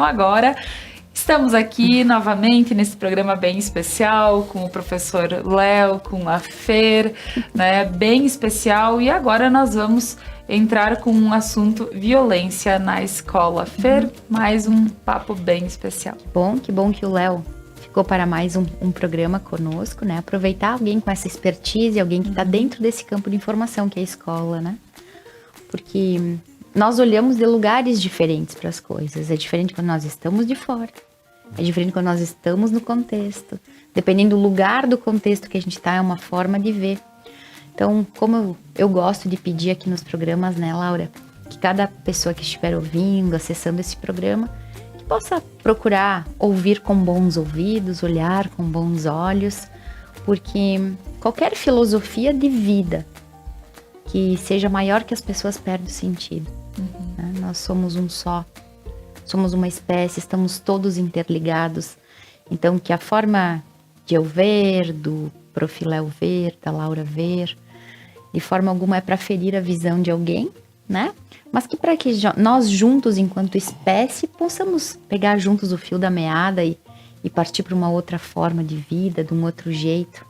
Então agora estamos aqui novamente nesse programa bem especial com o professor Léo, com a Fer, né? Bem especial. E agora nós vamos entrar com um assunto violência na escola. Fer, mais um papo bem especial. Que bom que o Léo ficou para mais um programa conosco, né? Aproveitar alguém com essa expertise, alguém que está dentro desse campo de informação que é a escola, né? Porque nós olhamos de lugares diferentes para as coisas. É diferente quando nós estamos de fora. É diferente quando nós estamos no contexto. Dependendo do lugar do contexto que a gente está, é uma forma de ver. Então, como eu gosto de pedir aqui nos programas, né, Laura? Que cada pessoa que estiver ouvindo, acessando esse programa, que possa procurar ouvir com bons ouvidos, olhar com bons olhos. Porque qualquer filosofia de vida que seja maior que as pessoas perde o sentido. Né? Nós somos um só, somos uma espécie, estamos todos interligados. Então, que a forma de eu ver, do Prof. Léo ver, da Laura ver, de forma alguma é para ferir a visão de alguém, né? Mas que para que nós juntos, enquanto espécie, possamos pegar juntos o fio da meada e partir para uma outra forma de vida, de um outro jeito.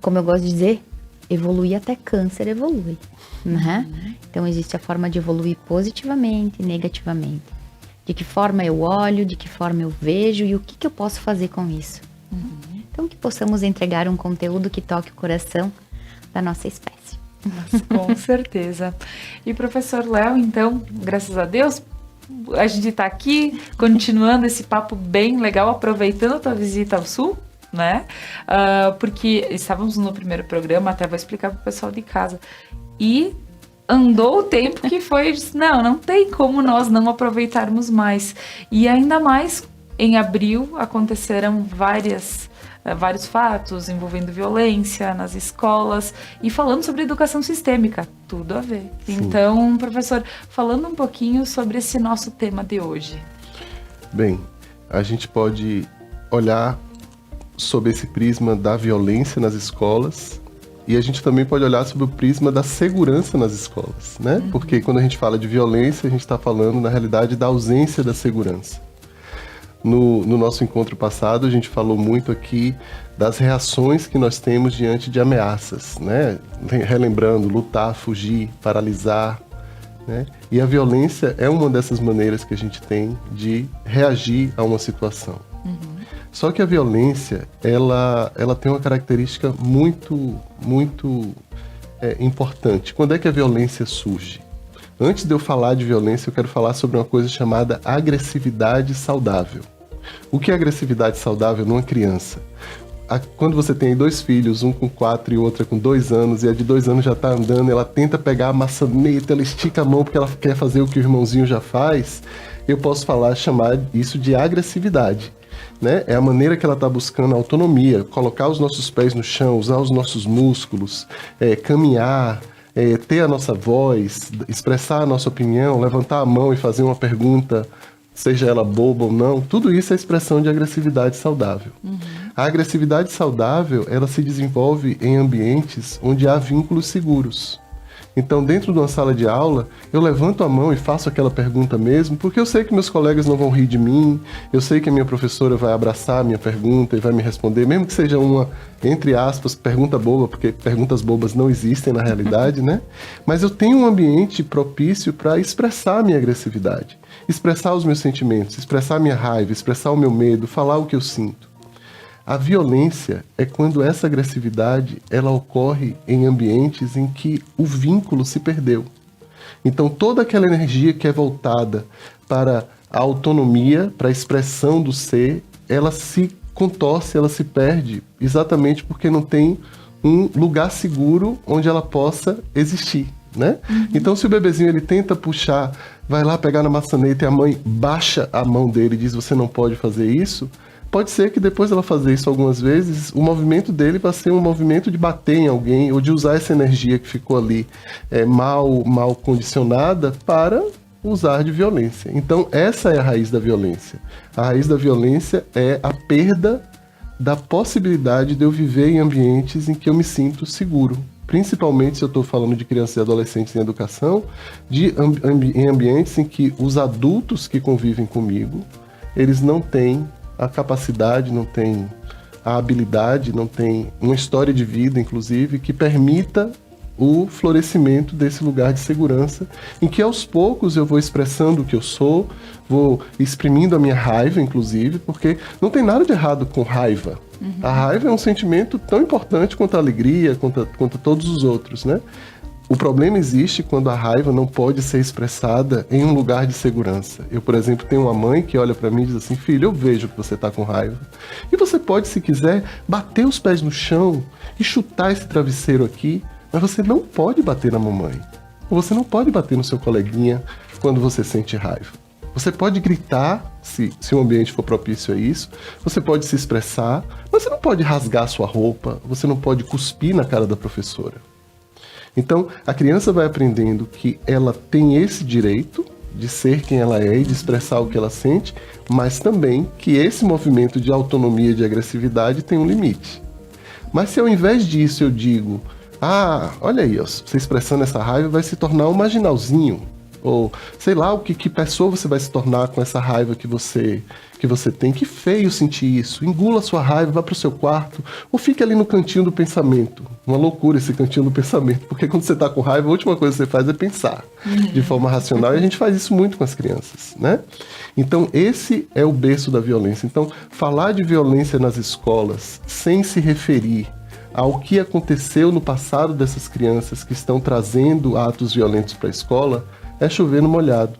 Como eu gosto de dizer, evoluir até câncer evolui, né? Então existe a forma de evoluir positivamente e negativamente. De que forma eu olho, de que forma eu vejo e o que eu posso fazer com isso. Então que possamos entregar um conteúdo que toque o coração da nossa espécie. Mas, com certeza. E professor Léo, então, graças a Deus, a gente está aqui continuando esse papo bem legal, aproveitando a tua visita ao Sul, né? Porque estávamos no primeiro programa, até vou explicar para o pessoal de casa, e andou o tempo que foi, não tem como nós não aproveitarmos mais. E ainda mais em abril aconteceram vários fatos envolvendo violência nas escolas e falando sobre educação sistêmica, tudo a ver. Sim. Então, professor, falando um pouquinho sobre esse nosso tema de hoje. Bem, a gente pode olhar sob esse prisma da violência nas escolas e a gente também pode olhar sob o prisma da segurança nas escolas, né? Porque quando a gente fala de violência, a gente está falando, na realidade, da ausência da segurança. No nosso encontro passado, a gente falou muito aqui das reações que nós temos diante de ameaças, né? Relembrando, lutar, fugir, paralisar, né? E a violência é uma dessas maneiras que a gente tem de reagir a uma situação. Só que a violência, ela tem uma característica muito importante. Quando é que a violência surge? Antes de eu falar de violência, eu quero falar sobre uma coisa chamada agressividade saudável. O que é agressividade saudável numa criança? Quando você tem 2 filhos, um com 4 e outra com 2 anos, e a de 2 anos já está andando, ela tenta pegar a maçaneta, ela estica a mão porque ela quer fazer o que o irmãozinho já faz, eu posso chamar isso de agressividade. Né? É a maneira que ela está buscando a autonomia, colocar os nossos pés no chão, usar os nossos músculos, caminhar, ter a nossa voz, expressar a nossa opinião, levantar a mão e fazer uma pergunta, seja ela boba ou não, tudo isso é expressão de agressividade saudável. A agressividade saudável, ela se desenvolve em ambientes onde há vínculos seguros. Então, dentro de uma sala de aula, eu levanto a mão e faço aquela pergunta mesmo, porque eu sei que meus colegas não vão rir de mim, eu sei que a minha professora vai abraçar a minha pergunta e vai me responder, mesmo que seja uma, entre aspas, pergunta boba, porque perguntas bobas não existem na realidade, né? Mas eu tenho um ambiente propício para expressar a minha agressividade, expressar os meus sentimentos, expressar a minha raiva, expressar o meu medo, falar o que eu sinto. A violência é quando essa agressividade ela ocorre em ambientes em que o vínculo se perdeu. Então toda aquela energia que é voltada para a autonomia, para a expressão do ser, ela se contorce, ela se perde, exatamente porque não tem um lugar seguro onde ela possa existir, né? Então se o bebezinho ele tenta puxar, vai lá pegar na maçaneta e a mãe baixa a mão dele e diz você não pode fazer isso, pode ser que depois dela fazer isso algumas vezes, o movimento dele vai ser um movimento de bater em alguém ou de usar essa energia que ficou ali mal condicionada para usar de violência. Então essa é a raiz da violência. A raiz da violência é a perda da possibilidade de eu viver em ambientes em que eu me sinto seguro, principalmente se eu estou falando de crianças e adolescentes em educação, em ambientes em que os adultos que convivem comigo, eles não têm a capacidade, não têm a habilidade, não têm uma história de vida, inclusive, que permita o florescimento desse lugar de segurança, em que aos poucos eu vou expressando o que eu sou, vou exprimindo a minha raiva, inclusive, porque não tem nada de errado com raiva. A raiva é um sentimento tão importante quanto a alegria, quanto todos os outros, né? O problema existe quando a raiva não pode ser expressada em um lugar de segurança. Eu, por exemplo, tenho uma mãe que olha pra mim e diz assim: filho, eu vejo que você tá com raiva. E você pode, se quiser, bater os pés no chão e chutar esse travesseiro aqui, mas você não pode bater na mamãe. Ou você não pode bater no seu coleguinha quando você sente raiva. Você pode gritar, se o ambiente for propício a isso. Você pode se expressar, mas você não pode rasgar sua roupa. Você não pode cuspir na cara da professora. Então, a criança vai aprendendo que ela tem esse direito de ser quem ela é e de expressar o que ela sente, mas também que esse movimento de autonomia e de agressividade tem um limite. Mas se ao invés disso eu digo: ah, olha aí, ó, você expressando essa raiva vai se tornar um marginalzinho. Ou, sei lá, que pessoa você vai se tornar com essa raiva que você tem. Que feio sentir isso. Engula a sua raiva, vá pro seu quarto. Ou fique ali no cantinho do pensamento. Uma loucura esse cantinho do pensamento. Porque quando você tá com raiva, a última coisa que você faz é pensar. De forma racional. E a gente faz isso muito com as crianças, né? Então, esse é o berço da violência. Então, falar de violência nas escolas sem se referir ao que aconteceu no passado dessas crianças que estão trazendo atos violentos para a escola é chover no molhado.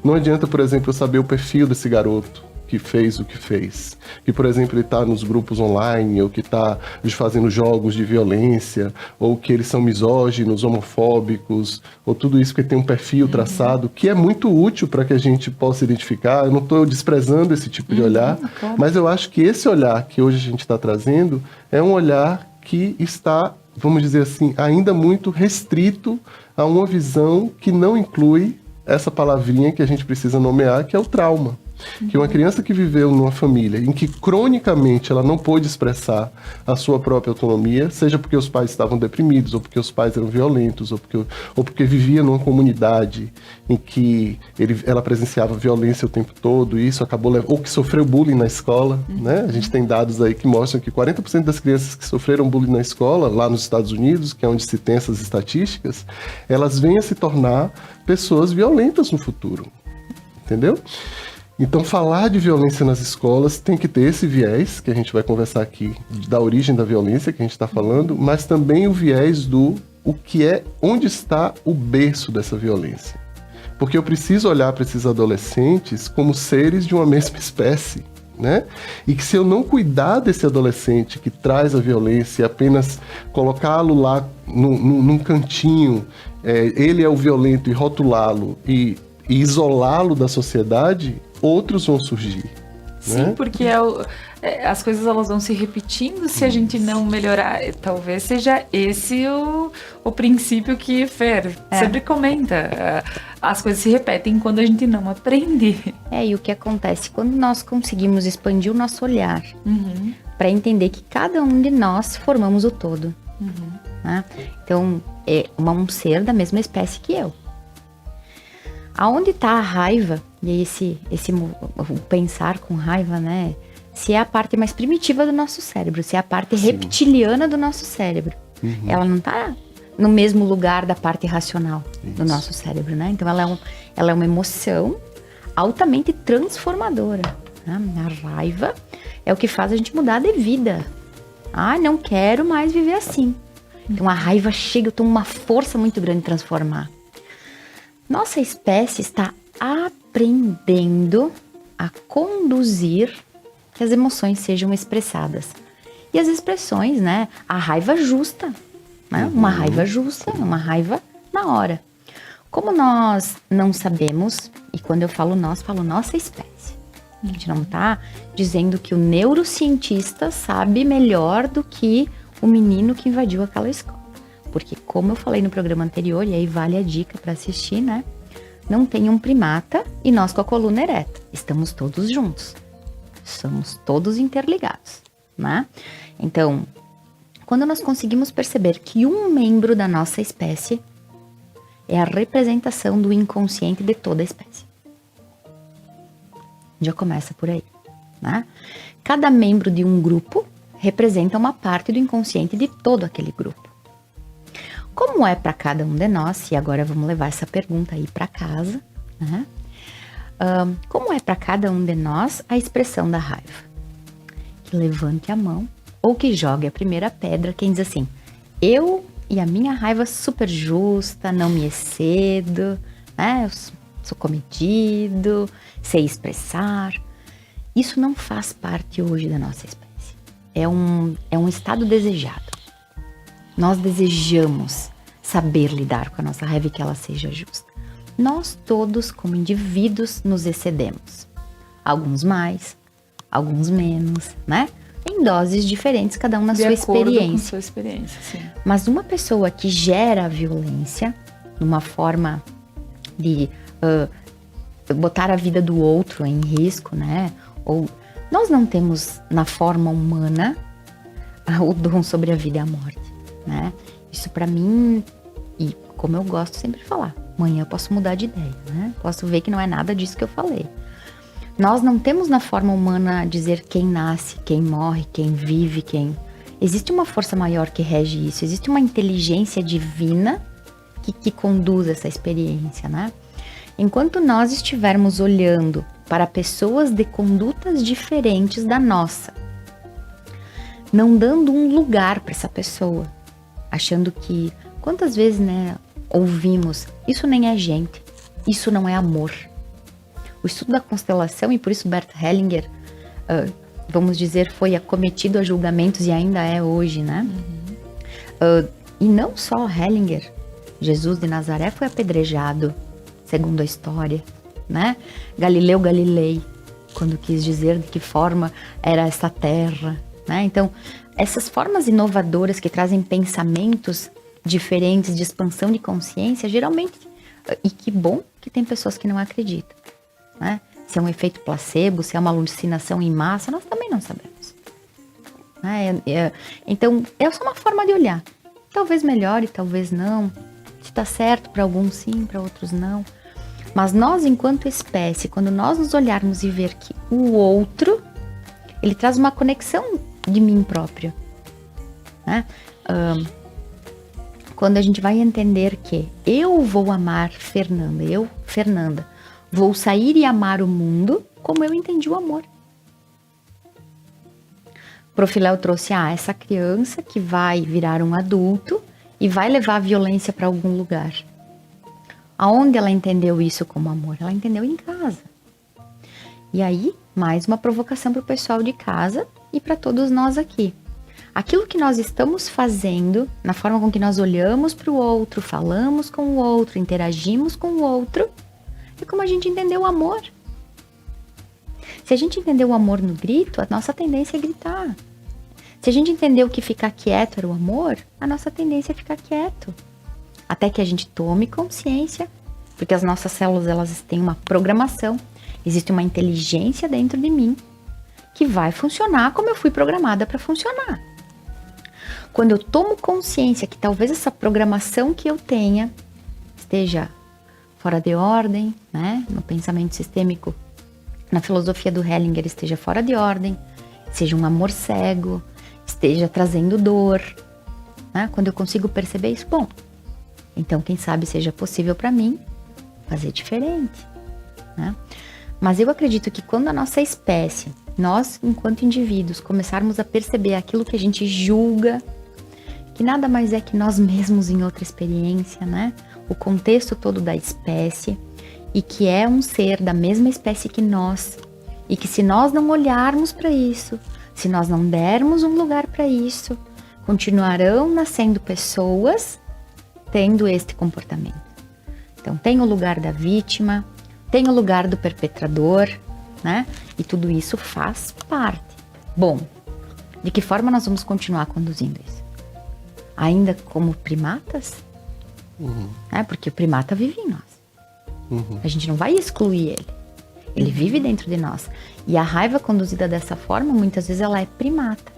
Não adianta, por exemplo, eu saber o perfil desse garoto que fez o que fez. Que, por exemplo, ele está nos grupos online, ou que está fazendo jogos de violência, ou que eles são misóginos, homofóbicos, ou tudo isso, porque tem um perfil traçado, que é muito útil para que a gente possa identificar. Eu não estou desprezando esse tipo de olhar, claro. Mas eu acho que esse olhar que hoje a gente está trazendo é um olhar que está, vamos dizer assim, ainda muito restrito a uma visão que não inclui essa palavrinha que a gente precisa nomear, que é o trauma. Que uma criança que viveu numa família em que cronicamente ela não pôde expressar a sua própria autonomia, seja porque os pais estavam deprimidos, ou porque os pais eram violentos, ou porque vivia numa comunidade em que ela presenciava violência o tempo todo, e isso acabou ou que sofreu bullying na escola, né? A gente tem dados aí que mostram que 40% das crianças que sofreram bullying na escola, lá nos Estados Unidos, que é onde se tem essas estatísticas, elas vêm a se tornar pessoas violentas no futuro, entendeu? Então, falar de violência nas escolas tem que ter esse viés, que a gente vai conversar aqui, da origem da violência que a gente está falando, mas também o viés do onde está o berço dessa violência. Porque eu preciso olhar para esses adolescentes como seres de uma mesma espécie, né? E que se eu não cuidar desse adolescente que traz a violência e apenas colocá-lo lá num cantinho, ele é o violento, e rotulá-lo e isolá-lo da sociedade, outros vão surgir. Sim, né? porque as coisas elas vão se repetindo se a gente não melhorar. Talvez seja esse o princípio que Fer sempre comenta. As coisas se repetem quando a gente não aprende. E o que acontece quando nós conseguimos expandir o nosso olhar para entender que cada um de nós formamos o todo. Né? Então, é um ser da mesma espécie que eu. Aonde está a raiva, e aí o pensar com raiva, né? Se é a parte mais primitiva do nosso cérebro, se é a parte reptiliana do nosso cérebro. Ela não está no mesmo lugar da parte racional do nosso cérebro, né? Então ela é uma emoção altamente transformadora. Né? A raiva é o que faz a gente mudar de vida. Ah, não quero mais viver assim. Então a raiva chega, eu tomo uma força muito grande de transformar. Nossa espécie está aprendendo a conduzir que as emoções sejam expressadas. E as expressões, né? A raiva justa, né? Uma raiva justa, uma raiva na hora. Como nós não sabemos, e quando eu falo nós, falo nossa espécie. A gente não está dizendo que o neurocientista sabe melhor do que o menino que invadiu aquela escola. Porque, como eu falei no programa anterior, e aí vale a dica para assistir, né? Não tem um primata e nós com a coluna ereta. Estamos todos juntos. Somos todos interligados, né? Então, Quando nós conseguimos perceber que um membro da nossa espécie é a representação do inconsciente de toda a espécie. Já começa por aí, né? Cada membro de um grupo representa uma parte do inconsciente de todo aquele grupo. Como é para cada um de nós, e agora vamos levar essa pergunta aí para casa, né? Como é para cada um de nós a expressão da raiva? Que levante a mão ou que jogue a primeira pedra quem diz assim: eu e a minha raiva super justa, não me excedo, né? Eu sou comedido, sei expressar. Isso não faz parte hoje da nossa espécie. É um estado desejado. Nós desejamos saber lidar com a nossa raiva e que ela seja justa. Nós todos, como indivíduos, nos excedemos. Alguns mais, alguns menos, né? Em doses diferentes, cada um na sua experiência. Com sua experiência, sim. Mas uma pessoa que gera a violência, numa forma de botar a vida do outro em risco, né? Ou nós não temos na forma humana o dom sobre a vida e a morte, né? Isso para mim, e como eu gosto sempre de falar, amanhã eu posso mudar de ideia, né? Posso ver que não é nada disso que eu falei. Nós não temos na forma humana dizer quem nasce, quem morre, quem vive, quem... Existe uma força maior que rege isso, existe uma inteligência divina que conduz essa experiência, né? Enquanto nós estivermos olhando para pessoas de condutas diferentes da nossa, não dando um lugar para essa pessoa, achando que... Quantas vezes, né, ouvimos, isso nem é gente, isso não é amor. O estudo da constelação, e por isso Bert Hellinger, vamos dizer, foi acometido a julgamentos e ainda é hoje, né? E não só Hellinger, Jesus de Nazaré foi apedrejado, segundo a história, né? Galileu Galilei, quando quis dizer de que forma era essa terra, né? Então, essas formas inovadoras que trazem pensamentos diferentes de expansão de consciência, geralmente, e que bom que tem pessoas que não acreditam, né? Se é um efeito placebo, se é uma alucinação em massa, nós também não sabemos, né? Então, é só uma forma de olhar. Talvez melhore, talvez não. Se tá certo para alguns sim, para outros não. Mas nós, enquanto espécie, quando nós nos olharmos e ver que o outro, ele traz uma conexão de mim próprio, né? Quando a gente vai entender que eu vou amar Fernanda, Fernanda, vou sair e amar o mundo como eu entendi o amor. Profiléu trouxe essa criança que vai virar um adulto e vai levar a violência para algum lugar. Aonde ela entendeu isso como amor? Ela entendeu em casa. E aí, mais uma provocação para o pessoal de casa e para todos nós aqui. Aquilo que nós estamos fazendo, na forma com que nós olhamos para o outro, falamos com o outro, interagimos com o outro, é como a gente entendeu o amor. Se a gente entendeu o amor no grito, a nossa tendência é gritar. Se a gente entendeu que ficar quieto era o amor, a nossa tendência é ficar quieto. Até que a gente tome consciência, porque as nossas células, elas têm uma programação, existe uma inteligência dentro de mim que vai funcionar como eu fui programada para funcionar. Quando eu tomo consciência que talvez essa programação que eu tenha esteja fora de ordem, né? No pensamento sistêmico, na filosofia do Hellinger, esteja fora de ordem, seja um amor cego, esteja trazendo dor, né? Quando eu consigo perceber isso, bom, então quem sabe seja possível para mim fazer diferente, né? Mas eu acredito que quando a nossa espécie, nós enquanto indivíduos, começarmos a perceber aquilo que a gente julga, que nada mais é que nós mesmos em outra experiência, né? O contexto todo da espécie, e que é um ser da mesma espécie que nós, e que se nós não olharmos para isso, se nós não dermos um lugar para isso, continuarão nascendo pessoas tendo este comportamento. Então tem o lugar da vítima, tem o lugar do perpetrador, né? E tudo isso faz parte. Bom, de que forma nós vamos continuar conduzindo isso? Ainda como primatas? Né? Porque o primata vive em nós. A gente não vai excluir ele. Ele vive dentro de nós. E a raiva conduzida dessa forma, muitas vezes ela é primata.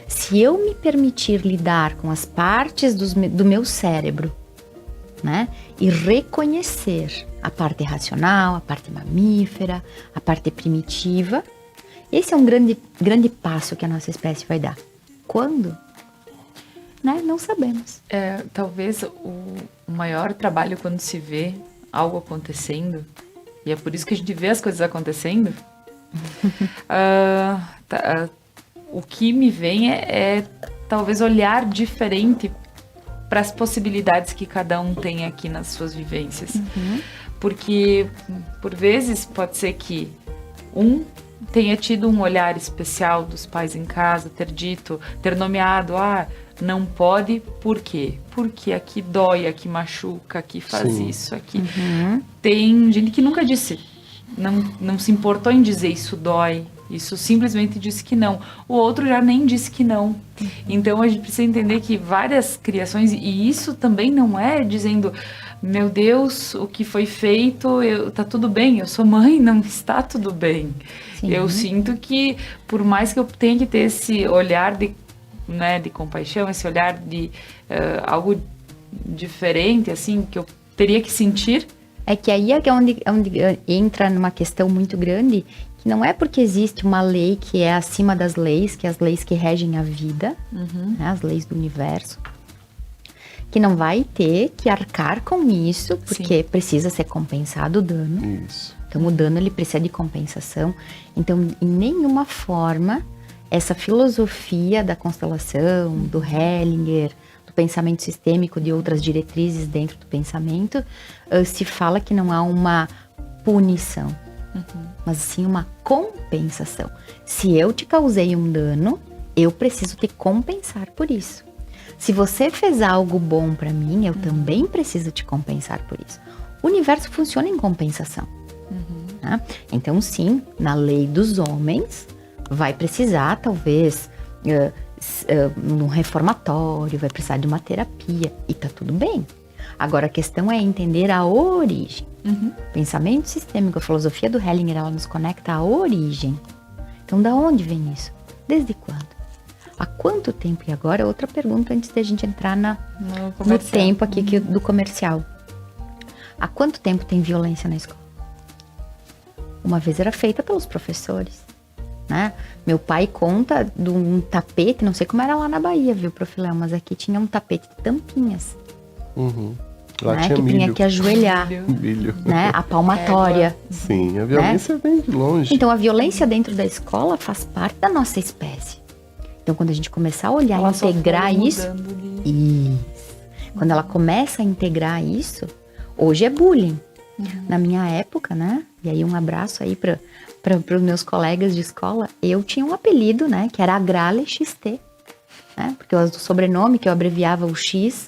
Se eu me permitir lidar com as partes do meu cérebro, né, e reconhecer a parte racional, a parte mamífera, a parte primitiva, esse é um grande passo que a nossa espécie vai dar. Quando? Né? Não sabemos. Talvez o maior trabalho quando se vê algo acontecendo, e é por isso que a gente vê as coisas acontecendo, o que me vem é talvez olhar diferente para as possibilidades que cada um tem aqui nas suas vivências. Porque, por vezes, pode ser que tenha tido um olhar especial dos pais em casa, ter nomeado, não pode, por quê? Porque aqui dói, aqui machuca, aqui faz Sim. isso, aqui. Tem gente que nunca disse, não se importou em dizer isso dói, isso simplesmente disse que não. O outro já nem disse que não. Então a gente precisa entender que várias criações, e isso também não é dizendo, meu Deus, o que foi feito, tá tudo bem, eu sou mãe, não está tudo bem. Sim. Eu sinto que, por mais que eu tenha que ter esse olhar de compaixão, esse olhar de algo diferente, assim, que eu teria que sentir. É que aí é onde entra numa questão muito grande, que não é porque existe uma lei que é acima das leis, que é as leis que regem a vida, né, as leis do universo, que não vai ter que arcar com isso, porque precisa ser compensado o dano. Isso. Então, o dano, ele precisa de compensação. Então, em nenhuma forma, essa filosofia da constelação, do Hellinger, do pensamento sistêmico, de outras diretrizes dentro do pensamento, se fala que não há uma punição, mas sim uma compensação. Se eu te causei um dano, eu preciso te compensar por isso. Se você fez algo bom para mim, eu também preciso te compensar por isso. O universo funciona em compensação. Né? Então, sim, na lei dos homens, vai precisar, talvez, num reformatório, vai precisar de uma terapia, e tá tudo bem. Agora, a questão é entender a origem. O pensamento sistêmico, a filosofia do Hellinger, ela nos conecta à origem. Então, da onde vem isso? Desde quando? Há quanto tempo? E agora, outra pergunta antes da gente entrar no tempo aqui do comercial. Há quanto tempo tem violência na escola? Uma vez era feita pelos professores, né? Meu pai conta de um tapete, não sei como era lá na Bahia, viu, Prof. Léo, mas aqui tinha um tapete de tampinhas. Lá né? tinha Que milho. tinha que ajoelhar, Milho. né? A palmatória. Sim, a violência vem de longe. Então, a violência dentro da escola faz parte da nossa espécie. Então, quando a gente começar a olhar e integrar isso... Quando ela começa a integrar isso, hoje é bullying. Na minha época, né? E aí um abraço aí para os meus colegas de escola. Eu tinha um apelido, né? Que era Agrale XT. Né? Porque o sobrenome, que eu abreviava o X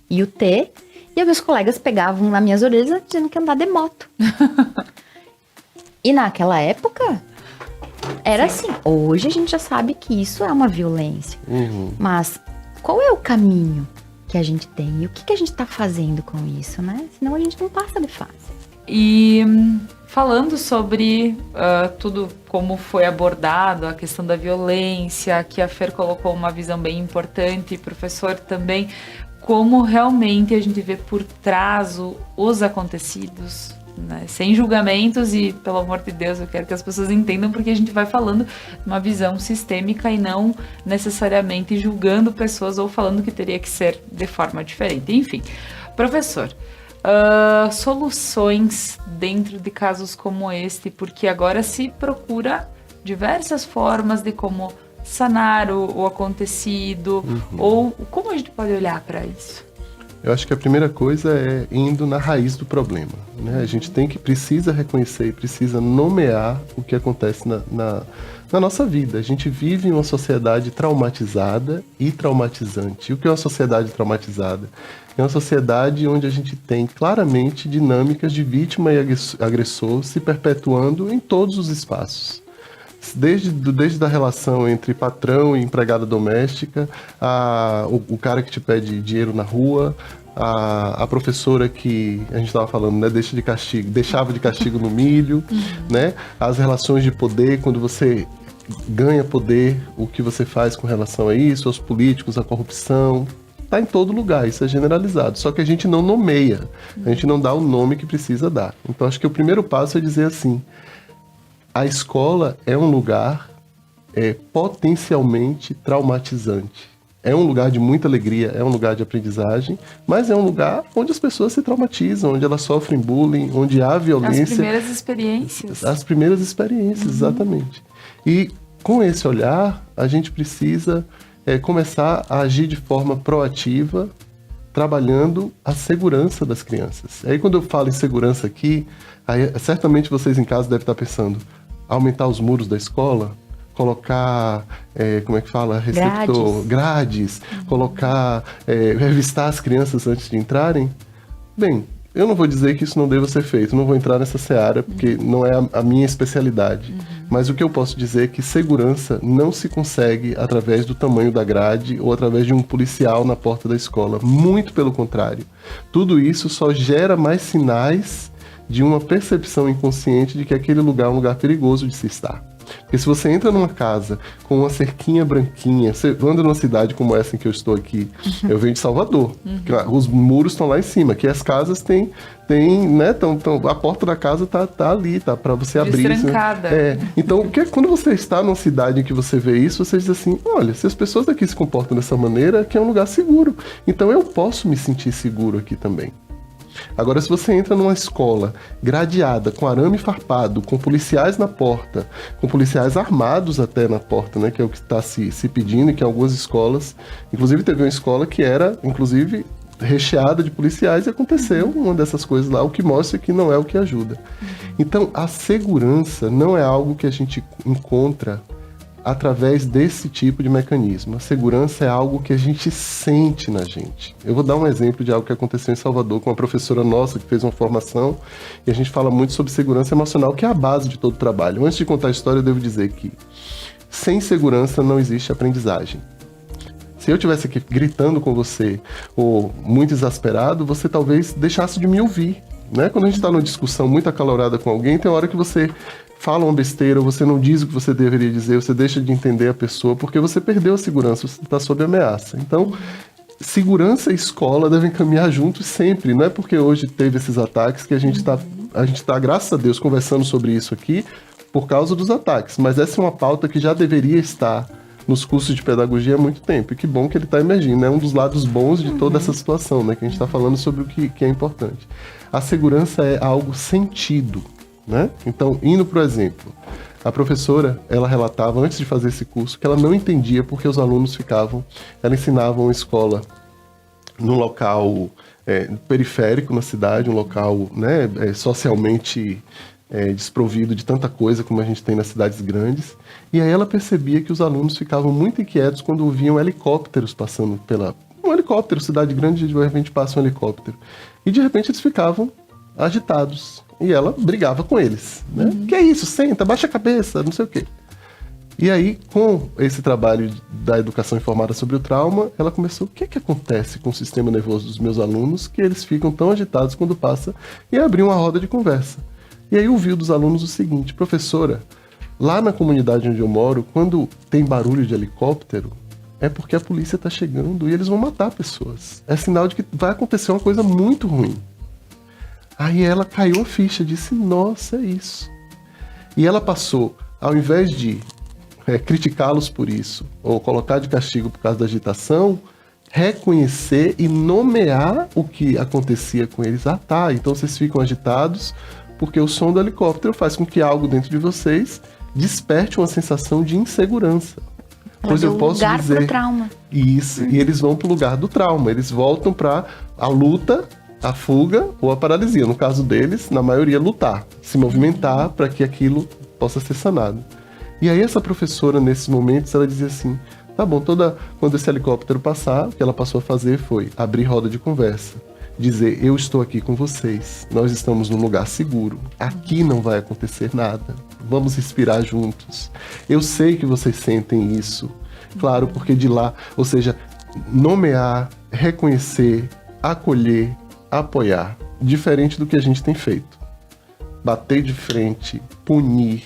e o T. E os meus colegas pegavam nas minhas orelhas dizendo que ia andar de moto. E naquela época... Era assim. Hoje a gente já sabe que isso é uma violência. Mas qual é o caminho que a gente tem? E o que a gente está fazendo com isso, né? Senão a gente não passa de fase. E falando sobre tudo como foi abordado, a questão da violência, que a Fer colocou uma visão bem importante, professor também, como realmente a gente vê por trás os acontecidos, né? Sem julgamentos e, pelo amor de Deus, eu quero que as pessoas entendam, porque a gente vai falando de uma visão sistêmica e não necessariamente julgando pessoas ou falando que teria que ser de forma diferente. Enfim, professor, soluções dentro de casos como este, porque agora se procura diversas formas de como sanar o acontecido, ou como a gente pode olhar para isso? Eu acho que a primeira coisa é indo na raiz do problema, né? A gente precisa reconhecer, precisa nomear o que acontece na nossa vida. A gente vive em uma sociedade traumatizada e traumatizante. E o que é uma sociedade traumatizada? É uma sociedade onde a gente tem claramente dinâmicas de vítima e agressor se perpetuando em todos os espaços. Desde a relação entre patrão e empregada doméstica, o cara que te pede dinheiro na rua, a professora que a gente estava falando, né, deixava de castigo no milho, né? As relações de poder, quando você ganha poder, o que você faz com relação a isso, aos políticos, a corrupção. Está em todo lugar, isso é generalizado. Só que a gente não nomeia, a gente não dá o nome que precisa dar. Então, acho que o primeiro passo é dizer assim, a escola é um lugar potencialmente traumatizante. É um lugar de muita alegria, é um lugar de aprendizagem, mas é um lugar onde as pessoas se traumatizam, onde elas sofrem bullying, onde há violência. As primeiras experiências. As primeiras experiências, exatamente. E com esse olhar, a gente precisa começar a agir de forma proativa, trabalhando a segurança das crianças. Aí quando eu falo em segurança aqui, aí, certamente vocês em casa devem estar pensando, aumentar os muros da escola, colocar, receptor, grades, colocar, revistar as crianças antes de entrarem. Bem, eu não vou dizer que isso não deva ser feito, não vou entrar nessa seara, porque não é a minha especialidade. Mas o que eu posso dizer é que segurança não se consegue através do tamanho da grade ou através de um policial na porta da escola. Muito pelo contrário. Tudo isso só gera mais sinais de uma percepção inconsciente de que aquele lugar é um lugar perigoso de se estar. Porque se você entra numa casa com uma cerquinha branquinha, você anda numa cidade como essa em que eu estou aqui, eu venho de Salvador, os muros estão lá em cima, que as casas têm né, a porta da casa tá ali, tá para você abrir. Destrancada. Então, quando você está numa cidade em que você vê isso, você diz assim, olha, se as pessoas daqui se comportam dessa maneira, aqui é um lugar seguro. Então eu posso me sentir seguro aqui também. Agora, se você entra numa escola gradeada, com arame farpado, com policiais na porta, com policiais armados até na porta, né, que é o que está se pedindo, que em algumas escolas, inclusive teve uma escola que era, inclusive, recheada de policiais e aconteceu uma dessas coisas lá, o que mostra que não é o que ajuda. Então, a segurança não é algo que a gente encontra através desse tipo de mecanismo. A segurança é algo que a gente sente na gente. Eu vou dar um exemplo de algo que aconteceu em Salvador com uma professora nossa que fez uma formação e a gente fala muito sobre segurança emocional, que é a base de todo o trabalho. Antes de contar a história, eu devo dizer que sem segurança não existe aprendizagem. Se eu estivesse aqui gritando com você ou muito exasperado, você talvez deixasse de me ouvir, né? Quando a gente está numa discussão muito acalorada com alguém, tem hora que você fala uma besteira, você não diz o que você deveria dizer, você deixa de entender a pessoa, porque você perdeu a segurança, você está sob ameaça. Então, segurança e escola devem caminhar juntos sempre. Não é porque hoje teve esses ataques que a gente tá, graças a Deus, conversando sobre isso aqui por causa dos ataques. Mas essa é uma pauta que já deveria estar nos cursos de pedagogia há muito tempo. E que bom que ele está emergindo. É um dos lados bons de toda essa situação, né? Que a gente está falando sobre o que é importante. A segurança é algo sentido, né? Então, indo para o exemplo, a professora, ela relatava antes de fazer esse curso que ela não entendia porque os alunos ela ensinava uma escola num local periférico na cidade, um local, né, socialmente desprovido de tanta coisa como a gente tem nas cidades grandes, e aí ela percebia que os alunos ficavam muito inquietos quando ouviam helicópteros passando um helicóptero, cidade grande, de repente passa um helicóptero, e de repente eles ficavam agitados. E ela brigava com eles, né? Que é isso? Senta, baixa a cabeça, não sei o quê. E aí, com esse trabalho da educação informada sobre o trauma, ela começou, o que é que acontece com o sistema nervoso dos meus alunos que eles ficam tão agitados quando passa, e abriu uma roda de conversa. E aí ouviu dos alunos o seguinte, professora, lá na comunidade onde eu moro, quando tem barulho de helicóptero, é porque a polícia está chegando e eles vão matar pessoas. É sinal de que vai acontecer uma coisa muito ruim. Aí ela caiu a ficha, disse, nossa, é isso. E ela passou, ao invés de criticá-los por isso, ou colocar de castigo por causa da agitação, reconhecer e nomear o que acontecia com eles. Ah, tá, então vocês ficam agitados porque o som do helicóptero faz com que algo dentro de vocês desperte uma sensação de insegurança. Pois eu posso lugar dizer pro trauma. Isso, e eles vão para o lugar do trauma, eles voltam para a luta, a fuga ou a paralisia. No caso deles, na maioria, lutar, se movimentar para que aquilo possa ser sanado. E aí essa professora, nesses momentos, ela dizia assim, tá bom, quando esse helicóptero passar, o que ela passou a fazer foi abrir roda de conversa, dizer, eu estou aqui com vocês, nós estamos num lugar seguro, aqui não vai acontecer nada, vamos respirar juntos. Eu sei que vocês sentem isso, claro, porque de lá, ou seja, nomear, reconhecer, acolher, apoiar, diferente do que a gente tem feito. Bater de frente, punir,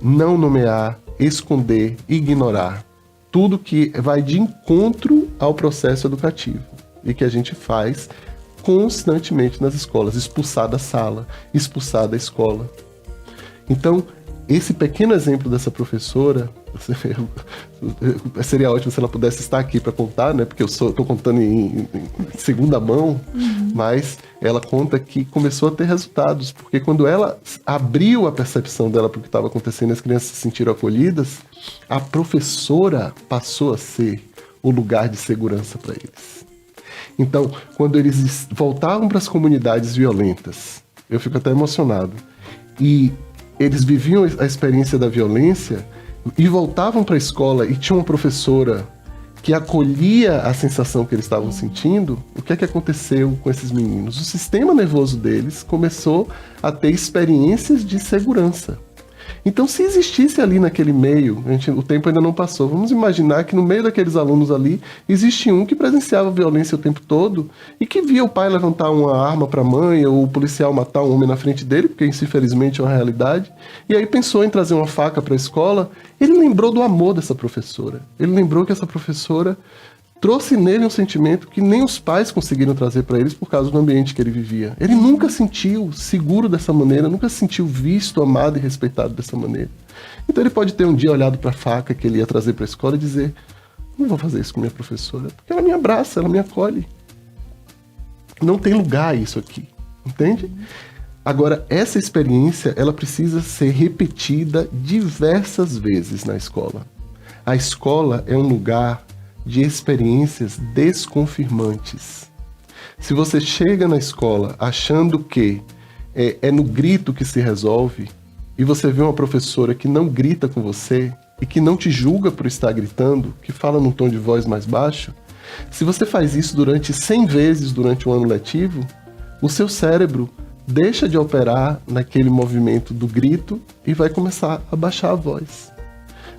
não nomear, esconder, ignorar. Tudo que vai de encontro ao processo educativo e que a gente faz constantemente nas escolas. Expulsar da sala, expulsar da escola. Então, esse pequeno exemplo dessa professora, seria ótimo se ela pudesse estar aqui para contar, né? Porque eu estou contando em segunda mão, mas ela conta que começou a ter resultados, porque quando ela abriu a percepção dela para o que estava acontecendo, as crianças se sentiram acolhidas, a professora passou a ser o lugar de segurança para eles. Então, quando eles voltavam para as comunidades violentas, eu fico até emocionado, e eles viviam a experiência da violência e voltavam para a escola e tinha uma professora que acolhia a sensação que eles estavam sentindo, o que é que aconteceu com esses meninos? O sistema nervoso deles começou a ter experiências de segurança. Então, se existisse ali naquele meio, o tempo ainda não passou, vamos imaginar que no meio daqueles alunos ali, existe um que presenciava violência o tempo todo e que via o pai levantar uma arma para a mãe ou o policial matar um homem na frente dele, porque isso infelizmente é uma realidade, e aí pensou em trazer uma faca para a escola. Ele lembrou do amor dessa professora. Ele lembrou que essa professora trouxe nele um sentimento que nem os pais conseguiram trazer para eles por causa do ambiente que ele vivia. Ele nunca se sentiu seguro dessa maneira, nunca se sentiu visto, amado e respeitado dessa maneira. Então ele pode ter um dia olhado para a faca que ele ia trazer para a escola e dizer: não vou fazer isso com minha professora, porque ela me abraça, ela me acolhe. Não tem lugar isso aqui, entende? Agora, essa experiência, ela precisa ser repetida diversas vezes na escola. A escola é um lugar de experiências desconfirmantes. Se você chega na escola achando que é no grito que se resolve, e você vê uma professora que não grita com você e que não te julga por estar gritando, que fala num tom de voz mais baixo, se você faz isso durante 100 vezes durante um ano letivo, o seu cérebro deixa de operar naquele movimento do grito e vai começar a baixar a voz.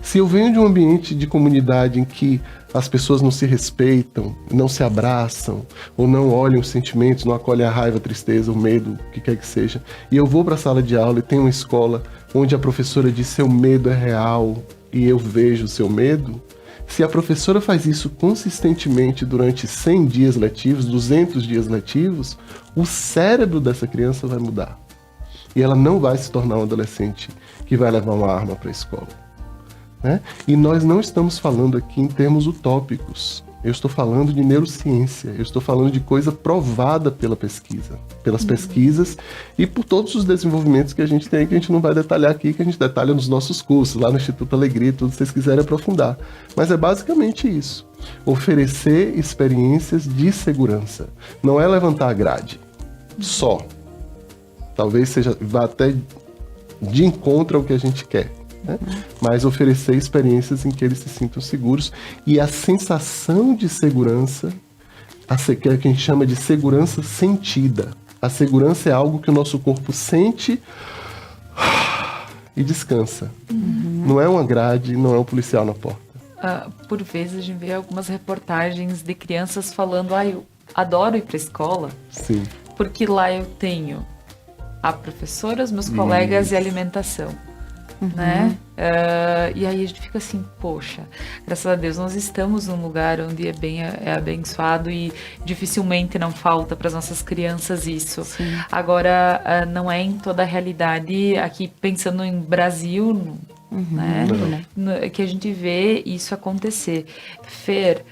Se eu venho de um ambiente de comunidade em que as pessoas não se respeitam, não se abraçam, ou não olham os sentimentos, não acolhem a raiva, a tristeza, o medo, o que quer que seja, e eu vou para a sala de aula e tem uma escola onde a professora diz: seu medo é real e eu vejo o seu medo, se a professora faz isso consistentemente durante 100 dias letivos, 200 dias letivos, o cérebro dessa criança vai mudar. E ela não vai se tornar um adolescente que vai levar uma arma para a escola. Né? E nós não estamos falando aqui em termos utópicos. Eu estou falando de neurociência, eu estou falando de coisa provada pela pesquisa, pelas pesquisas e por todos os desenvolvimentos que a gente tem, que a gente não vai detalhar aqui, que a gente detalha nos nossos cursos, lá no Instituto Alegria, tudo que vocês quiserem aprofundar. Mas é basicamente isso. Oferecer experiências de segurança. Não é levantar a grade, só. Talvez vá até de encontro ao que a gente quer. Né? Mas oferecer experiências em que eles se sintam seguros, e a sensação de segurança, que a gente chama de segurança sentida. A segurança é algo que o nosso corpo sente e descansa. Não é uma grade, não é um policial na porta. Por vezes a gente vê algumas reportagens de crianças falando: eu adoro ir para a escola. Sim. Porque lá eu tenho a professora, os meus colegas e a alimentação. Né? E aí a gente fica assim: poxa, graças a Deus nós estamos num lugar onde é abençoado e dificilmente não falta para as nossas crianças isso. Sim. Agora, não é em toda a realidade, aqui pensando em Brasil, né? Que a gente vê isso acontecer. Fer,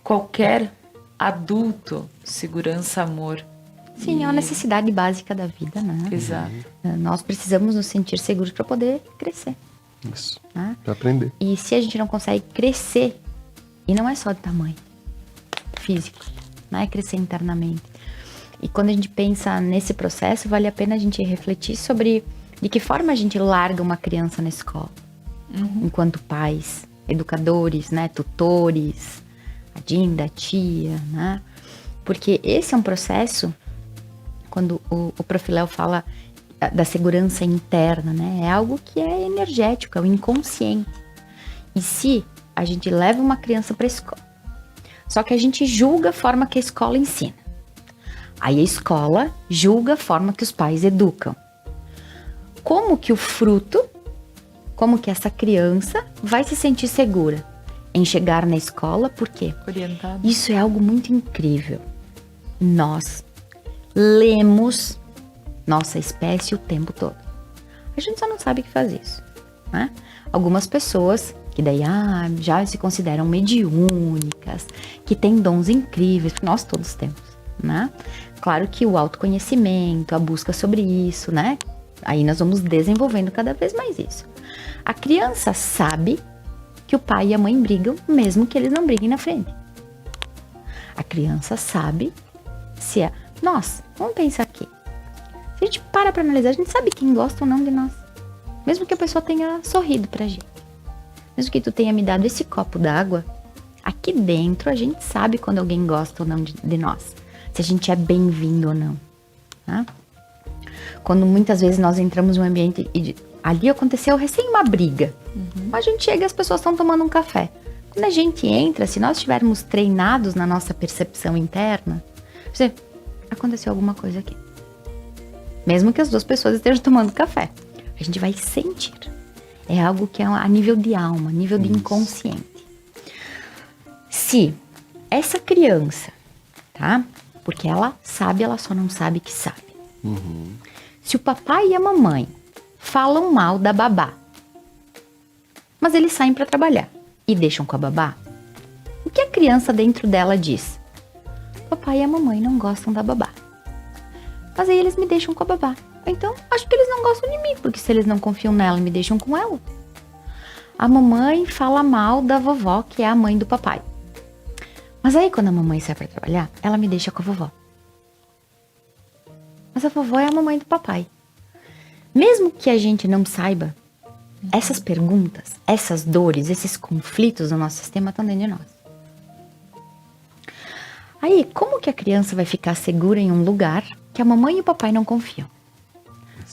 qualquer adulto, segurança, amor. Sim, é uma necessidade básica da vida, né? Exato. Nós precisamos nos sentir seguros para poder crescer. Isso, Né? para aprender. E se a gente não consegue crescer, e não é só de tamanho físico, não é crescer internamente. E quando a gente pensa nesse processo, vale a pena a gente refletir sobre de que forma a gente larga uma criança na escola. Enquanto pais, educadores, né, tutores, a Dinda, a tia, né? Porque esse é um processo, quando o Prof. Léo fala da segurança interna, né? É algo que é energético, é o inconsciente. E se a gente leva uma criança para a escola, só que a gente julga a forma que a escola ensina, aí a escola julga a forma que os pais educam, como que o fruto como que essa criança vai se sentir segura em chegar na escola, por quê? Orientado. Isso é algo muito incrível. Nós lemos nossa espécie o tempo todo. A gente só não sabe que faz isso, né? Algumas pessoas que daí já se consideram mediúnicas, que têm dons incríveis, que nós todos temos, né? Claro que o autoconhecimento, a busca sobre isso, né? Aí nós vamos desenvolvendo cada vez mais isso. A criança sabe que o pai e a mãe brigam, mesmo que eles não briguem na frente. A criança sabe se é... Nós, vamos pensar aqui. Se a gente para analisar, a gente sabe quem gosta ou não de nós. Mesmo que a pessoa tenha sorrido pra gente. Mesmo que tu tenha me dado esse copo d'água, aqui dentro a gente sabe quando alguém gosta ou não de nós. Se a gente é bem-vindo ou não. Tá? Quando muitas vezes nós entramos num ambiente e ali aconteceu recém uma briga. A gente chega e as pessoas estão tomando um café. Quando a gente entra, se nós estivermos treinados na nossa percepção interna, aconteceu alguma coisa aqui. Mesmo que as duas pessoas estejam tomando café, a gente vai sentir. É algo que é a nível de alma, nível de inconsciente. Se essa criança, tá? Porque ela sabe, ela só não sabe que sabe. Se o papai e a mamãe falam mal da babá, mas eles saem para trabalhar e deixam com a babá, o que a criança dentro dela diz? Papai e a mamãe não gostam da babá, mas aí eles me deixam com a babá. Então, acho que eles não gostam de mim, porque se eles não confiam nela, me deixam com ela. A mamãe fala mal da vovó, que é a mãe do papai. Mas aí, quando a mamãe sai para trabalhar, ela me deixa com a vovó. Mas a vovó é a mamãe do papai. Mesmo que a gente não saiba, essas perguntas, essas dores, esses conflitos no nosso sistema estão dentro de nós. Aí, como que a criança vai ficar segura em um lugar que a mamãe e o papai não confiam?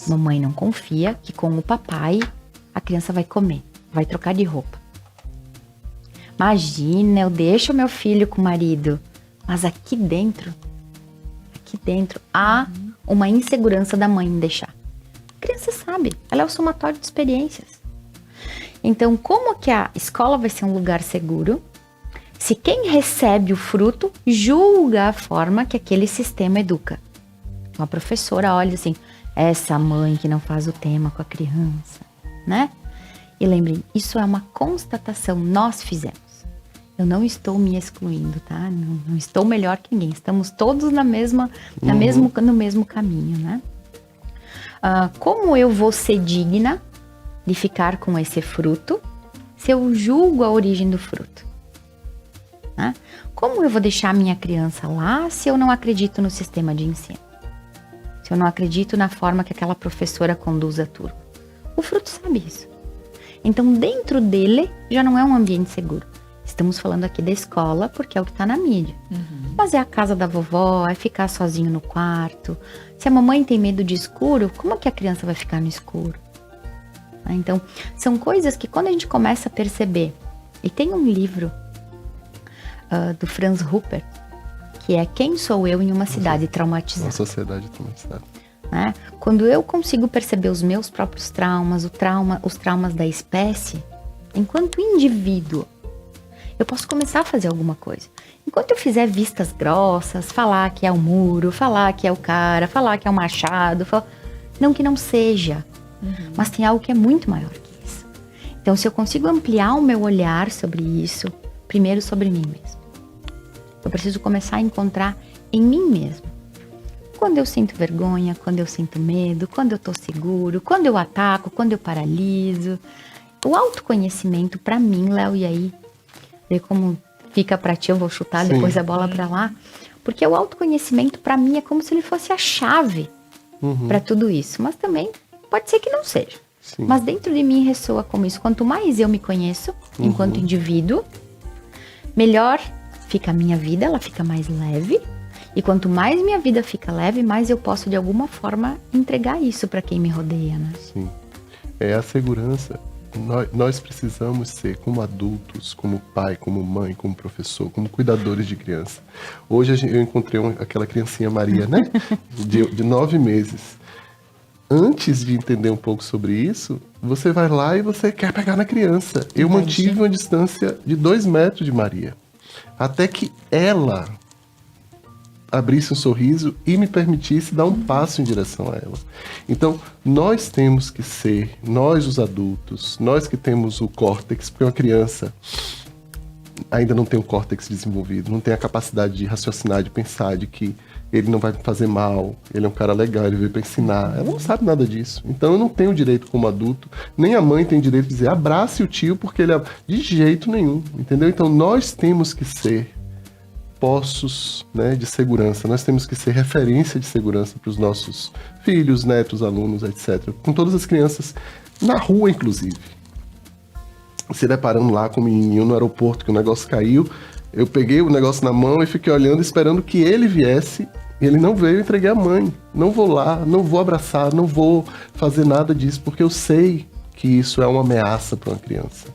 Mamãe não confia que com o papai a criança vai comer, vai trocar de roupa. Imagina, eu deixo meu filho com o marido, mas aqui dentro há uma insegurança da mãe em deixar. A criança sabe, ela é o somatório de experiências. Então, como que a escola vai ser um lugar seguro se quem recebe o fruto julga a forma que aquele sistema educa? Uma professora olha assim, essa mãe que não faz o tema com a criança, né? E lembrem, isso é uma constatação, nós fizemos. Eu não estou me excluindo, tá? Não estou melhor que ninguém. Estamos todos no mesmo caminho, né? Como eu vou ser digna de ficar com esse fruto se eu julgo a origem do fruto? Né? Como eu vou deixar a minha criança lá se eu não acredito no sistema de ensino? Se eu não acredito na forma que aquela professora conduz a turma? O fruto sabe isso. Então, dentro dele, já não é um ambiente seguro. Estamos falando aqui da escola porque é o que está na mídia. Mas é a casa da vovó, é ficar sozinho no quarto. Se a mamãe tem medo de escuro, como é que a criança vai ficar no escuro? Então, são coisas que quando a gente começa a perceber... E tem um livro do Franz Rupert, que é Quem Sou Eu em uma Cidade Traumatizada. Uma sociedade traumatizada. Né? Quando eu consigo perceber os meus próprios traumas, os traumas da espécie, enquanto indivíduo, eu posso começar a fazer alguma coisa. Enquanto eu fizer vistas grossas, falar que é o muro, falar que é o cara, falar que é o machado, não que não seja, mas tem algo que é muito maior que isso. Então, se eu consigo ampliar o meu olhar sobre isso, primeiro sobre mim mesmo. Eu preciso começar a encontrar em mim mesmo. Quando eu sinto vergonha, quando eu sinto medo, quando eu tô seguro, quando eu ataco, quando eu paraliso. O autoconhecimento, pra mim, Léo, e aí, ver como fica pra ti, eu vou chutar depois a bola pra lá. Porque o autoconhecimento, pra mim, é como se ele fosse a chave pra tudo isso. Mas também pode ser que não seja. Sim. Mas dentro de mim ressoa como isso. Quanto mais eu me conheço, enquanto indivíduo, melhor fica a minha vida, ela fica mais leve. E quanto mais minha vida fica leve, mais eu posso, de alguma forma, entregar isso para quem me rodeia, né? Sim. É a segurança. Nós precisamos ser, como adultos, como pai, como mãe, como professor, como cuidadores de criança. Hoje eu encontrei aquela criancinha Maria, né? De 9 meses. Antes de entender um pouco sobre isso, você vai lá e você quer pegar na criança. Eu mantive uma distância de 2 metros de Maria, até que ela abrisse um sorriso e me permitisse dar um passo em direção a ela. Então, nós temos que ser, nós os adultos, nós que temos o córtex, porque uma criança ainda não tem o córtex desenvolvido, não tem a capacidade de raciocinar, de pensar, de que ele não vai fazer mal, ele é um cara legal, ele veio para ensinar. Ela não sabe nada disso. Então eu não tenho direito como adulto, nem a mãe tem direito de dizer abrace o tio porque ele é... De jeito nenhum, entendeu? Então nós temos que ser postos, né, de segurança, nós temos que ser referência de segurança para os nossos filhos, netos, alunos, etc. Com todas as crianças, na rua inclusive. Se deparando lá com o menininho no aeroporto, que o negócio caiu, eu peguei o negócio na mão e fiquei olhando, esperando que ele viesse. Ele não veio, eu entreguei a mãe. Não vou lá, não vou abraçar, não vou fazer nada disso, porque eu sei que isso é uma ameaça para uma criança.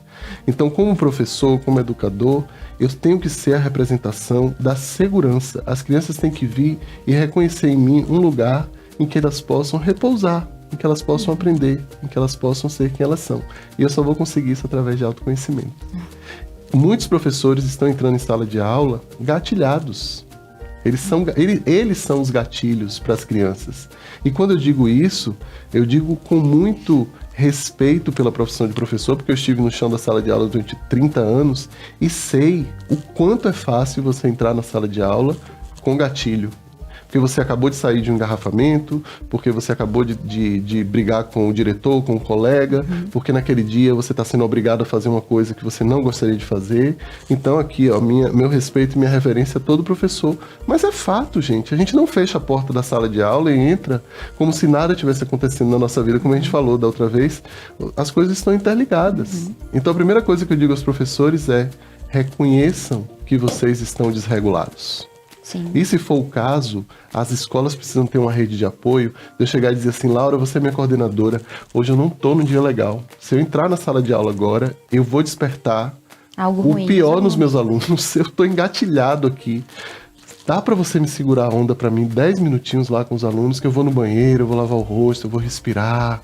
Então, como professor, como educador, eu tenho que ser a representação da segurança. As crianças têm que vir e reconhecer em mim um lugar em que elas possam repousar, em que elas possam aprender, em que elas possam ser quem elas são. E eu só vou conseguir isso através de autoconhecimento. Muitos professores estão entrando em sala de aula gatilhados. Eles são os gatilhos para as crianças. E quando eu digo isso, eu digo com muito respeito pela profissão de professor, porque eu estive no chão da sala de aula durante 30 anos e sei o quanto é fácil você entrar na sala de aula com gatilho. Porque você acabou de sair de um engarrafamento, porque você acabou de brigar com o diretor, com o colega, porque naquele dia você está sendo obrigado a fazer uma coisa que você não gostaria de fazer. Então aqui, ó, meu respeito e minha reverência a todo professor. Mas é fato, gente, a gente não fecha a porta da sala de aula e entra como se nada tivesse acontecendo na nossa vida, como a gente falou da outra vez. As coisas estão interligadas. Então a primeira coisa que eu digo aos professores é: reconheçam que vocês estão desregulados. Sim. E se for o caso, as escolas precisam ter uma rede de apoio, de eu chegar e dizer assim: Laura, você é minha coordenadora, hoje eu não tô num dia legal. Se eu entrar na sala de aula agora, eu vou despertar Algo o ruim, pior nos meus alunos. Eu tô engatilhado aqui. Dá pra você me segurar a onda pra mim 10 minutinhos lá com os alunos, que eu vou no banheiro, eu vou lavar o rosto, eu vou respirar,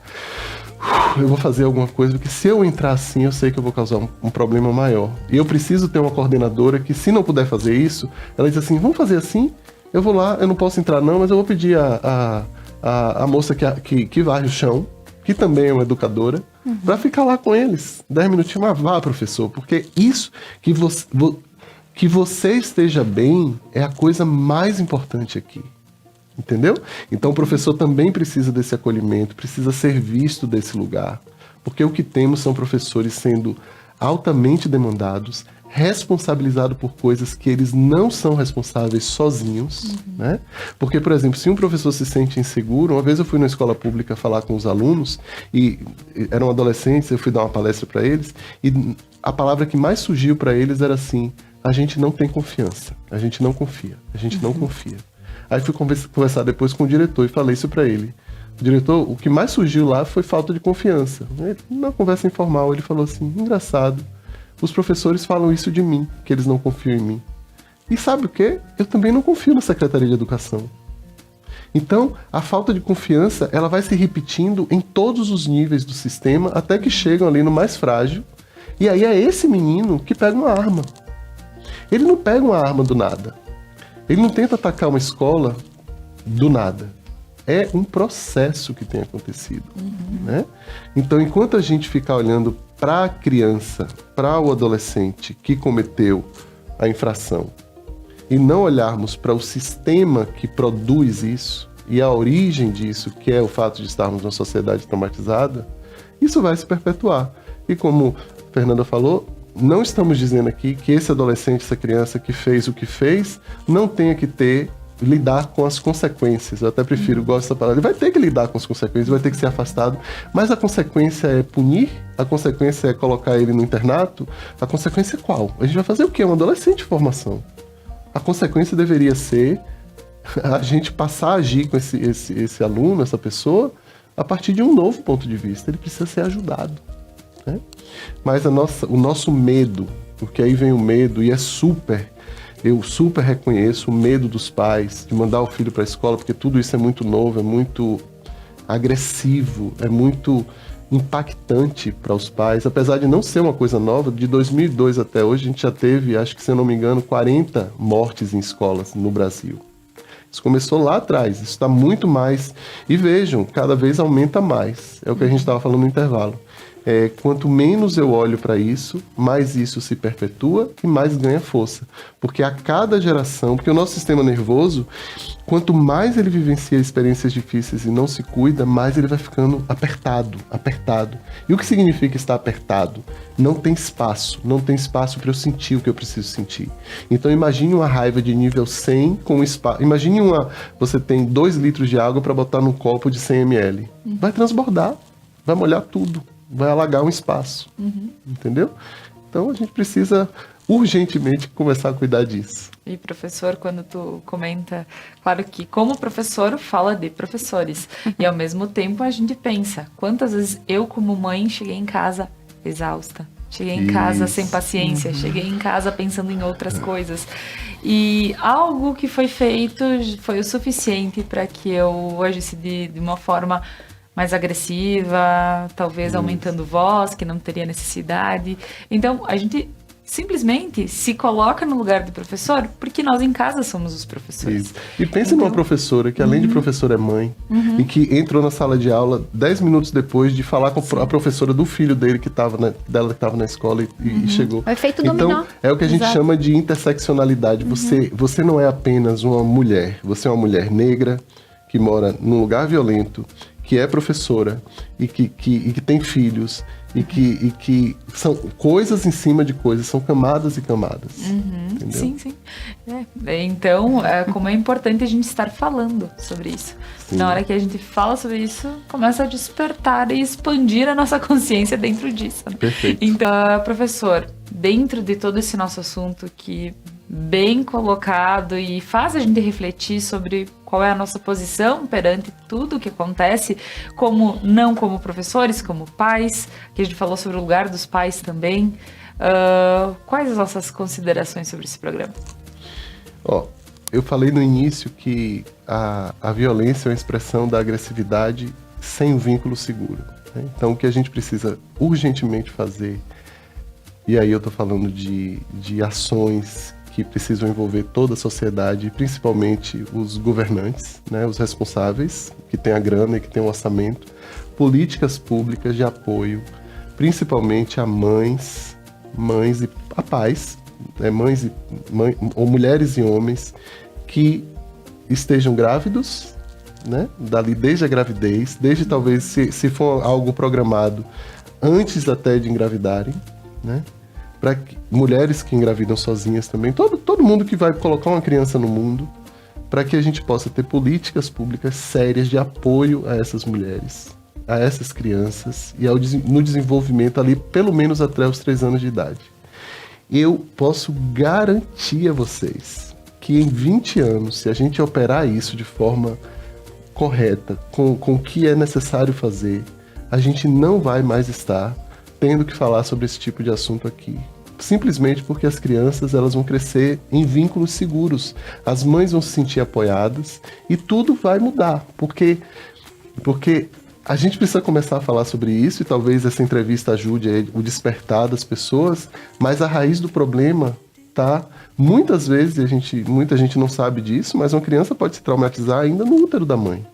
eu vou fazer alguma coisa, porque se eu entrar assim, eu sei que eu vou causar um problema maior. E eu preciso ter uma coordenadora que, se não puder fazer isso, ela diz assim: vamos fazer assim? Eu vou lá, eu não posso entrar não, mas eu vou pedir a moça que varre o chão, que também é uma educadora, pra ficar lá com eles 10 minutinhos. Mas vá, professor, porque isso, que você esteja bem, é a coisa mais importante aqui. Entendeu? Então o professor também precisa desse acolhimento, precisa ser visto desse lugar. Porque o que temos são professores sendo altamente demandados, responsabilizados por coisas que eles não são responsáveis sozinhos, né? Porque, por exemplo, se um professor se sente inseguro, uma vez eu fui na escola pública falar com os alunos, e eram adolescentes, eu fui dar uma palestra para eles, e a palavra que mais surgiu para eles era assim: a gente não tem confiança, a gente não confia, a gente não confia. Aí fui conversar depois com o diretor e falei isso pra ele. O diretor, o que mais surgiu lá foi falta de confiança. Na conversa informal, ele falou assim: engraçado, os professores falam isso de mim, que eles não confiam em mim. E sabe o quê? Eu também não confio na Secretaria de Educação. Então, a falta de confiança, ela vai se repetindo em todos os níveis do sistema, até que chegam ali no mais frágil. E aí é esse menino que pega uma arma. Ele não pega uma arma do nada. Ele não tenta atacar uma escola do nada. É um processo que tem acontecido. Né? Então, enquanto a gente ficar olhando para a criança, para o adolescente que cometeu a infração, e não olharmos para o sistema que produz isso, e a origem disso, que é o fato de estarmos numa sociedade traumatizada, isso vai se perpetuar. E como a Fernanda falou, não estamos dizendo aqui que esse adolescente, essa criança que fez o que fez, não tenha que lidar com as consequências. Eu até prefiro, gosto dessa palavra. Ele vai ter que lidar com as consequências, vai ter que ser afastado, mas a consequência é punir? A consequência é colocar ele no internato? A consequência é qual? A gente vai fazer o quê? Um adolescente em formação. A consequência deveria ser a gente passar a agir com esse aluno, essa pessoa, a partir de um novo ponto de vista. Ele precisa ser ajudado, né? Mas o nosso medo, porque aí vem o medo, e eu super reconheço o medo dos pais de mandar o filho para a escola, porque tudo isso é muito novo, é muito agressivo, é muito impactante para os pais, apesar de não ser uma coisa nova. De 2002 até hoje, a gente já teve, acho que se eu não me engano, 40 mortes em escolas no Brasil. Isso começou lá atrás, isso está muito mais. E vejam, cada vez aumenta mais. É o que a gente estava falando no intervalo. Quanto menos eu olho para isso, mais isso se perpetua e mais ganha força. Porque a cada geração, porque o nosso sistema nervoso, quanto mais ele vivencia experiências difíceis e não se cuida, mais ele vai ficando apertado, apertado. E o que significa estar apertado? Não tem espaço para eu sentir o que eu preciso sentir. Então imagine uma raiva de nível 100 com espaço. Imagine você tem 2 litros de água para botar num copo de 100 ml. Vai transbordar, vai molhar tudo. Vai alagar um espaço, entendeu? Então a gente precisa urgentemente começar a cuidar disso. E professor, quando tu comenta, claro que como professor fala de professores, e ao mesmo tempo a gente pensa, quantas vezes eu como mãe cheguei em casa exausta, cheguei em casa sem paciência, cheguei em casa pensando em outras coisas, e algo que foi feito foi o suficiente para que eu agisse de uma forma mais agressiva, talvez aumentando voz, que não teria necessidade. Então, a gente simplesmente se coloca no lugar do professor, porque nós em casa somos os professores. Isso. E pense numa professora que, além de professora, é mãe, e que entrou na sala de aula 10 minutos depois de falar com a professora do filho dele que estava na escola e chegou. O efeito dominó. Então, é o que a gente chama de interseccionalidade. Você não é apenas uma mulher, você é uma mulher negra que mora num lugar violento, que é professora e que tem filhos e que são coisas em cima de coisas, são camadas e camadas. Entendeu? Sim, sim. Então, como é importante a gente estar falando sobre isso. Sim. Na hora que a gente fala sobre isso, começa a despertar e expandir a nossa consciência dentro disso. Né? Perfeito. Então, professor, dentro de todo esse nosso assunto que bem colocado e faz a gente refletir sobre qual é a nossa posição perante tudo o que acontece, não como professores, como pais, que a gente falou sobre o lugar dos pais também. Quais as nossas considerações sobre esse programa? Eu falei no início que a violência é uma expressão da agressividade sem um vínculo seguro. Né? Então, o que a gente precisa urgentemente fazer, e aí eu estou falando de ações que precisam envolver toda a sociedade, principalmente os governantes, né, os responsáveis, que têm a grana e que têm o orçamento, políticas públicas de apoio, principalmente a mães e a pais, né, ou mulheres e homens que estejam grávidos, né, dali desde a gravidez, desde talvez, se for algo programado, antes até de engravidarem, né, para mulheres que engravidam sozinhas também, todo mundo que vai colocar uma criança no mundo, para que a gente possa ter políticas públicas sérias de apoio a essas mulheres, a essas crianças e no desenvolvimento ali, pelo menos até os 3 anos de idade. Eu posso garantir a vocês que em 20 anos, se a gente operar isso de forma correta, com o que é necessário fazer, a gente não vai mais estar tendo que falar sobre esse tipo de assunto aqui. Simplesmente porque as crianças elas vão crescer em vínculos seguros. As mães vão se sentir apoiadas e tudo vai mudar. Porque a gente precisa começar a falar sobre isso e talvez essa entrevista ajude o despertar das pessoas, mas a raiz do problema tá... Muitas vezes, muita gente não sabe disso, mas uma criança pode se traumatizar ainda no útero da mãe.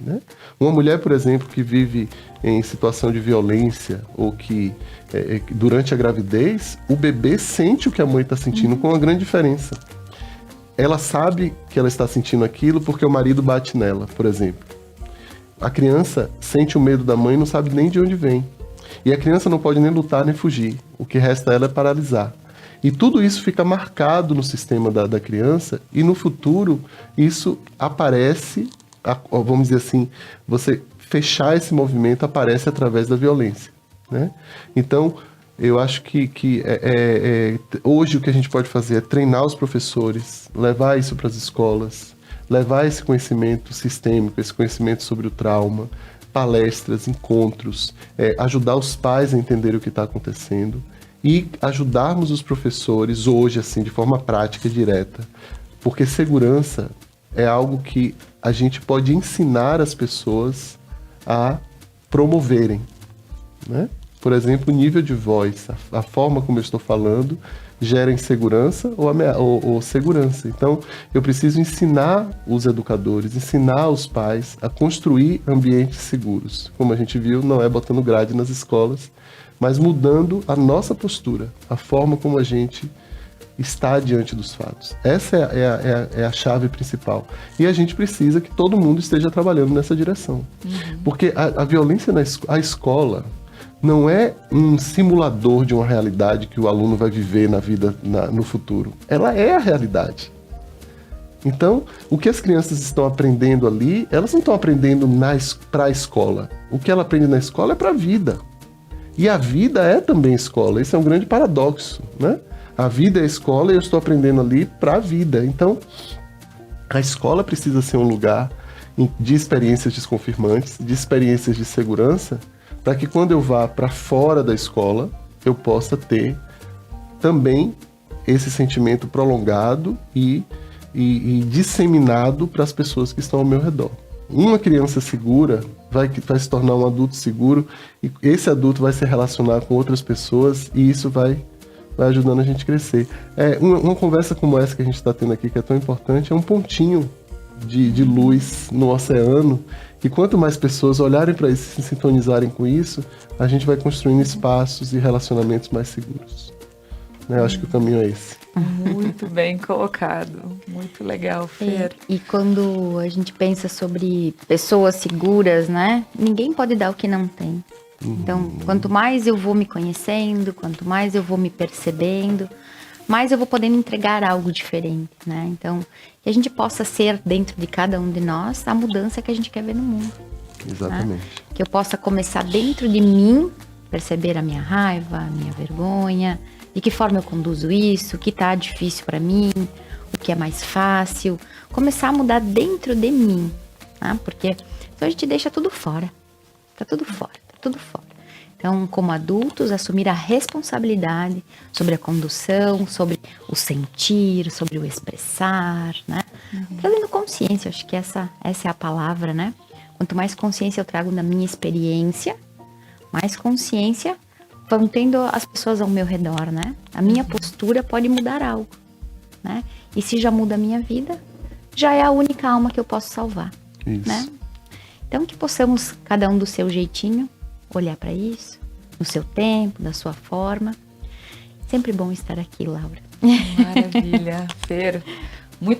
Né? Uma mulher, por exemplo, que vive em situação de violência ou que durante a gravidez, o bebê sente o que a mãe está sentindo com uma grande diferença. Ela sabe que ela está sentindo aquilo porque o marido bate nela, por exemplo. A criança sente o medo da mãe e não sabe nem de onde vem. E a criança não pode nem lutar nem fugir. O que resta a ela é paralisar. E tudo isso fica marcado no sistema da criança e no futuro isso aparece... Vamos dizer assim, você fechar esse movimento aparece através da violência, né? Então, eu acho que hoje o que a gente pode fazer é treinar os professores, levar isso para as escolas, levar esse conhecimento sistêmico, esse conhecimento sobre o trauma, palestras, encontros, ajudar os pais a entender o que está acontecendo e ajudarmos os professores hoje, assim, de forma prática e direta, porque segurança é algo que a gente pode ensinar as pessoas a promoverem, né? Por exemplo, o nível de voz, a forma como eu estou falando, gera insegurança ou segurança. Então, eu preciso ensinar os educadores, ensinar os pais a construir ambientes seguros. Como a gente viu, não é botando grade nas escolas, mas mudando a nossa postura, a forma como a gente está diante dos fatos. Essa é a chave principal. E a gente precisa que todo mundo esteja trabalhando nessa direção. Porque a violência a escola não é um simulador de uma realidade que o aluno vai viver na vida, no futuro. Ela é a realidade. Então, o que as crianças estão aprendendo ali, elas não estão aprendendo para a escola. O que ela aprende na escola é para a vida. E a vida é também escola. Esse é um grande paradoxo, né? A vida é escola e eu estou aprendendo ali para a vida. Então, a escola precisa ser um lugar de experiências desconfirmantes, de experiências de segurança, para que quando eu vá para fora da escola, eu possa ter também esse sentimento prolongado e disseminado para as pessoas que estão ao meu redor. Uma criança segura vai se tornar um adulto seguro, e esse adulto vai se relacionar com outras pessoas, e isso vai ajudando a gente a crescer. Uma conversa como essa que a gente está tendo aqui, que é tão importante, é um pontinho de luz no oceano, e quanto mais pessoas olharem para isso e se sintonizarem com isso, a gente vai construindo espaços e relacionamentos mais seguros. Eu acho que o caminho é esse. Muito bem colocado. Muito legal, Fer. E quando a gente pensa sobre pessoas seguras, né? Ninguém pode dar o que não tem. Então, quanto mais eu vou me conhecendo, quanto mais eu vou me percebendo, mais eu vou podendo entregar algo diferente, né? Então, que a gente possa ser, dentro de cada um de nós, a mudança que a gente quer ver no mundo. Exatamente. Né? Que eu possa começar dentro de mim, perceber a minha raiva, a minha vergonha, de que forma eu conduzo isso, o que tá difícil para mim, o que é mais fácil. Começar a mudar dentro de mim, tá? Porque então a gente deixa tudo fora. Tá tudo fora. Então, como adultos, assumir a responsabilidade sobre a condução, sobre o sentir, sobre o expressar, né? Trazendo consciência, acho que essa é a palavra, né? Quanto mais consciência eu trago da minha experiência, mais consciência vão tendo as pessoas ao meu redor, né? A minha postura pode mudar algo, né? E se já muda a minha vida, já é a única alma que eu posso salvar, Isso. né? Então, que possamos, cada um do seu jeitinho, olhar para isso, no seu tempo, da sua forma. Sempre bom estar aqui, Laura. Maravilha, Fer.